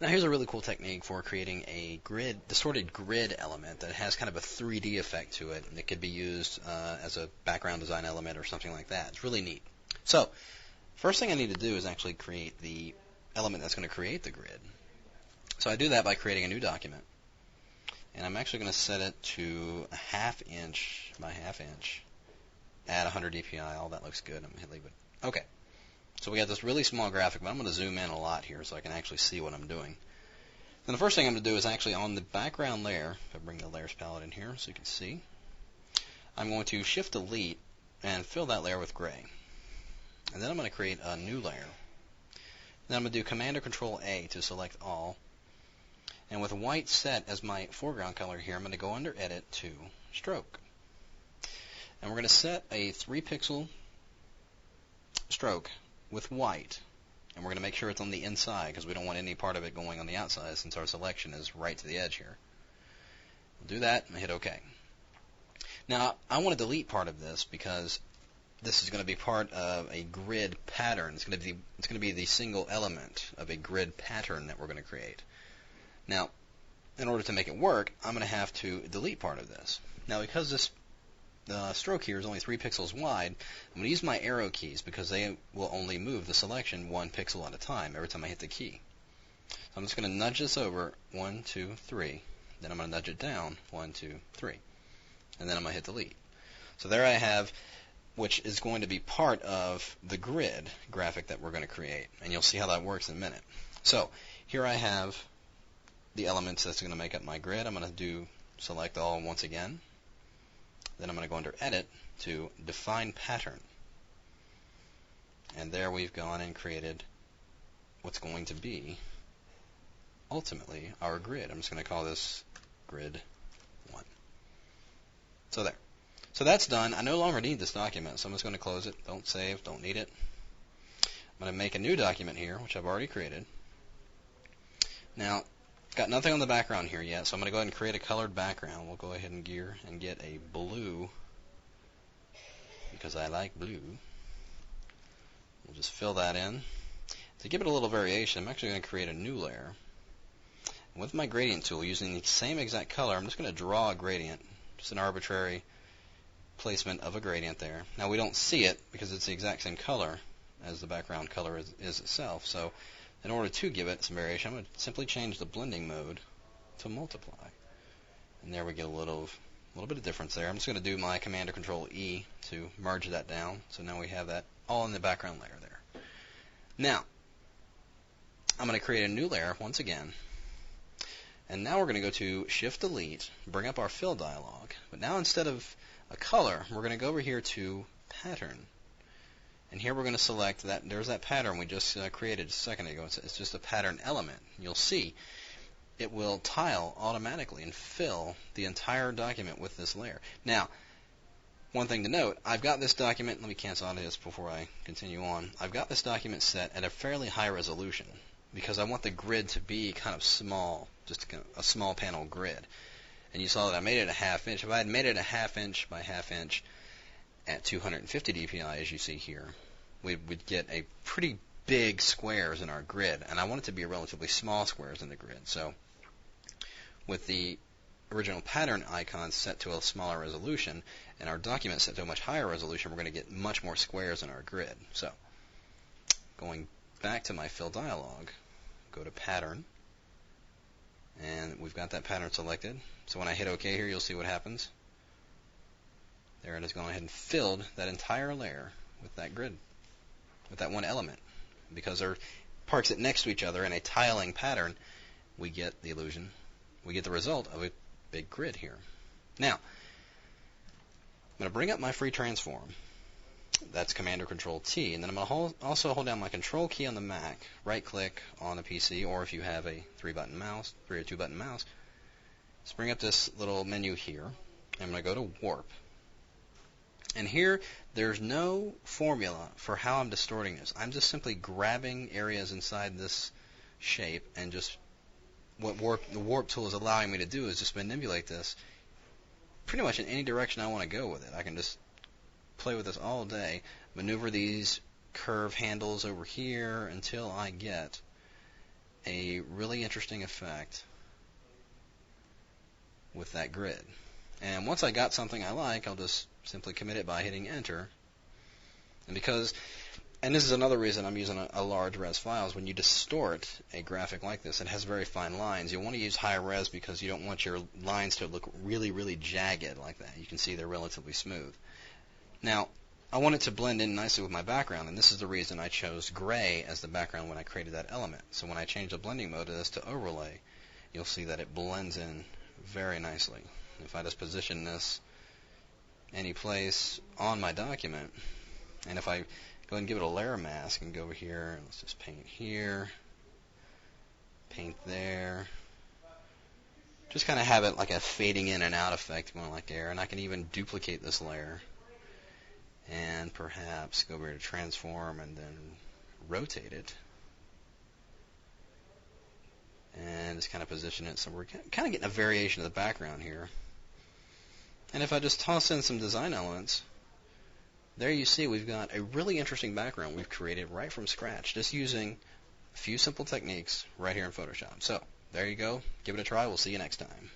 Now here's a really cool technique for creating a distorted grid element that has kind of a 3D effect to it, and it could be used as a background design element or something like that. It's really neat. So, first thing I need to do is actually create the element that's going to create the grid. So I do that by creating a new document, and I'm actually going to set it to a 1/2 inch by 1/2 inch. Add 100 dpi. All that looks good. I'm going to hit leave it. Okay. So we got this really small graphic, but I'm going to zoom in a lot here so I can actually see what I'm doing. Then the first thing I'm going to do is actually on the background layer, if I bring the layers palette in here so you can see, I'm going to Shift Delete and fill that layer with gray. And then I'm going to create a new layer. Then I'm going to do Command or Control A to select all. And with white set as my foreground color here, I'm going to go under Edit to Stroke. And we're going to set a 3-pixel stroke with white, and we're going to make sure it's on the inside because we don't want any part of it going on the outside since our selection is right to the edge here. We'll do that and hit OK. Now I want to delete part of this because this is going to be part of a grid pattern. It's going to be the single element of a grid pattern that we're going to create. Now, in order to make it work, I'm going to have to delete part of this. Now, because this stroke here is only 3 pixels wide, I'm going to use my arrow keys because they will only move the selection 1 pixel at a time every time I hit the key. So I'm just going to nudge this over 1, 2, 3. Then I'm going to nudge it down 1, 2, 3. And then I'm going to hit delete. So there I have, which is going to be part of the grid graphic that we're going to create. And you'll see how that works in a minute. So here I have the elements that's going to make up my grid. I'm going to do select all once again. Then I'm going to go under Edit to Define Pattern. And there we've gone and created what's going to be ultimately our grid. I'm just going to call this Grid 1. So there. So that's done. I no longer need this document, so I'm just going to close it. Don't save, don't need it. I'm going to make a new document here, which I've already created. Now, got nothing on the background here yet, so I'm going to go ahead and create a colored background. We'll go ahead and gear and get a blue, because I like blue. We'll just fill that in. To give it a little variation, I'm actually going to create a new layer. And with my gradient tool, using the same exact color, I'm just going to draw a gradient, just an arbitrary placement of a gradient there. Now we don't see it because it's the exact same color as the background color is itself, so in order to give it some variation, I'm going to simply change the blending mode to multiply. And there we get a little bit of difference there. I'm just going to do my Command or Control E to merge that down. So now we have that all in the background layer there. Now, I'm going to create a new layer once again. And now we're going to go to Shift Delete, bring up our fill dialog. But now instead of a color, we're going to go over here to Pattern. And here we're going to select that. There's that pattern we just created a second ago. It's just a pattern element. You'll see it will tile automatically and fill the entire document with this layer. Now, one thing to note, I've got this document, let me cancel out of this before I continue on. I've got this document set at a fairly high resolution because I want the grid to be kind of small, just a small panel grid. And you saw that I made it a 1/2 inch. If I had made it a 1/2 inch by 1/2 inch at 250 dpi, as you see here, we would get a pretty big squares in our grid, and I want it to be relatively small squares in the grid. So with the original pattern icon set to a smaller resolution and our document set to a much higher resolution, we're going to get much more squares in our grid. So going back to my fill dialog, go to Pattern, and we've got that pattern selected. So when I hit OK here, you'll see what happens. There it has gone ahead and filled that entire layer with that grid, with that one element. Because they're parts it next to each other in a tiling pattern, we get the illusion, we get the result of a big grid here. Now, I'm going to bring up my free transform. That's Command or Control T, and then I'm going to also hold down my Control key on the Mac, right click on the PC, or if you have a 3 or 2 button mouse, just bring up this little menu here. I'm going to go to Warp. And here, there's no formula for how I'm distorting this. I'm just simply grabbing areas inside this shape, and just what the warp tool is allowing me to do is just manipulate this pretty much in any direction I want to go with it. I can just play with this all day, maneuver these curve handles over here until I get a really interesting effect with that grid. And once I got something I like, I'll just simply commit it by hitting enter. And this is another reason I'm using a large res file, is when you distort a graphic like this, it has very fine lines. You'll want to use high res because you don't want your lines to look really, really jagged like that. You can see they're relatively smooth. Now, I want it to blend in nicely with my background, and this is the reason I chose gray as the background when I created that element. So when I change the blending mode of this to overlay, you'll see that it blends in very nicely. If I just position this any place on my document, and if I go ahead and give it a layer mask and go over here, let's just paint here, paint there, just kind of have it like a fading in and out effect going like there, and I can even duplicate this layer and perhaps go over to transform and then rotate it and just kind of position it so we're kind of getting a variation of the background here. And if I just toss in some design elements, there you see we've got a really interesting background we've created right from scratch, just using a few simple techniques right here in Photoshop. So there you go. Give it a try. We'll see you next time.